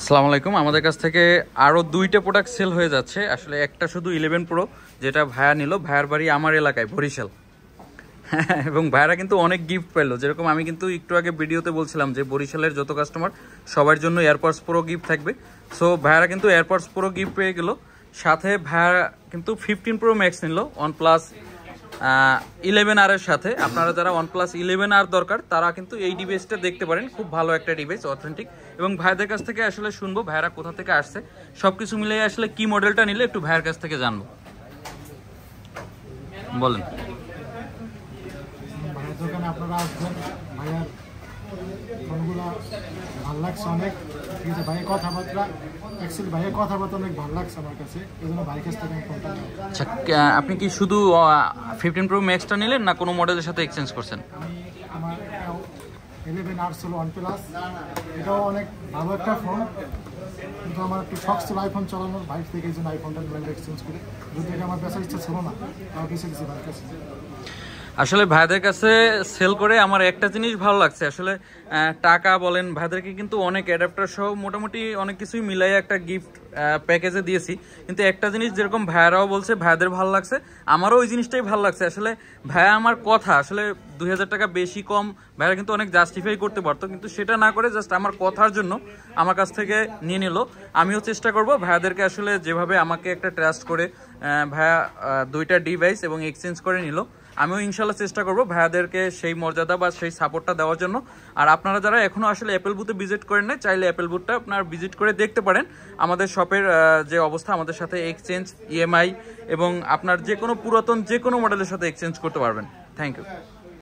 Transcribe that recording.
আসসালামু আলাইকুম। আমাদের কাছ থেকে আরও দুইটা প্রোডাক্ট সেল হয়ে যাচ্ছে। আসলে একটা শুধু 11 প্রো, যেটা ভাইয়া নিল। ভাইয়ার বাড়ি আমার এলাকায় বরিশাল। এবং ভাইয়ারা কিন্তু অনেক গিফট পেলো। যেরকম আমি কিন্তু একটু আগে ভিডিওতে বলছিলাম যে বরিশালের যত কাস্টমার সবার জন্য এয়ারপডস প্রো গিফট থাকবে। সো ভাইয়ারা কিন্তু এয়ারপডস প্রো গিফট পেয়ে গেল। সাথে ভাইয়ারা কিন্তু 15 প্রো ম্যাক্স নিল OnePlus 11R এর সাথে। আপনারা যারা OnePlus 11R দরকার তারা কিন্তু এই ডিভাইসটা দেখতে পারেন। খুব ভালো একটা ডিভাইস, অথেন্টিক। এবং ভাইদের কাছ থেকে আসলে শুনবো ভাইরা কোথা থেকে আসছে, সবকিছু মিলিয়ে আসলে কি মডেলটা নিলে একটু ভাইয়ের কাছ থেকে জানবো। বলেন। ভাইয়ের দোকানে আপনারা আসবেন, ভাইয়ার ফোনগুলো ভালো লাগছে অনেক। ঠিক আছে, ভাইয়ের কথাবার্তা অ্যাকচুয়ালি ভাইয়ের কথাবার্তা অনেক ভালো লাগছে আমার কাছে, এই জন্য ভাইয়ের কাছ থেকে আমি ফোনটা নিই। আচ্ছা, আপনি কি শুধু 15 প্রো ম্যাক্সটা নিলেন না কোনো মডেলের সাথে এক্সচেঞ্জ করছেন? আমি আমার 11R ছিল OnePlus, এটাও অনেক ভালো একটা ফোন, কিন্তু আমার একটু শখ ছিল আইফোন চালানোর, বাইক থেকে এই জন্য আইফোনটা এক্সচেঞ্জ করি। যদি এটা আমার বেচার ইচ্ছা ছিল না, তাও কিছু কিছু ভাইয়ের কাছে। আসলে ভাইদের কাছে সেল করে আমার একটা জিনিস ভালো লাগছে। আসলে টাকা বলেন, ভাইদেরকে কিন্তু অনেক অ্যাডাপ্টার সহ মোটামুটি অনেক কিছুই মিলাই একটা গিফট প্যাকেজে দিয়েছি। কিন্তু একটা জিনিস যেরকম ভাইয়ারাও বলছে ভাইদের ভালো লাগছে, আমারও ওই জিনিসটাই ভালো লাগছে। আসলে ভাইয়া আমার কথা আসলে 2000 টাকা বেশি কম ভাইয়া কিন্তু অনেক জাস্টিফাই করতে পারতো, কিন্তু সেটা না করে জাস্ট আমার কথার জন্য আমার কাছ থেকে নিয়ে নিল। আমিও চেষ্টা করব ভাইয়াদেরকে আসলে যেভাবে আমাকে একটা ট্রাস্ট করে ভাইয়া দুইটা ডিভাইস এবং এক্সচেঞ্জ করে নিল, আমিও ইনশাল্লাহ চেষ্টা করব ভাইয়াদেরকে সেই মর্যাদা বা সেই সাপোর্টটা দেওয়ার জন্য। আর আপনারা যারা এখনো আসলে অ্যাপেল বুথে ভিজিট করেন না, চাইলে অ্যাপেল বুথটা আপনার ভিজিট করে দেখতে পারেন। আমাদের শপের যে অবস্থা, আমাদের সাথে এক্সচেঞ্জ, ইএমআই এবং আপনার যে কোনো পুরাতন যে কোনো মডেলের সাথে এক্সচেঞ্জ করতে পারবেন। Thank you.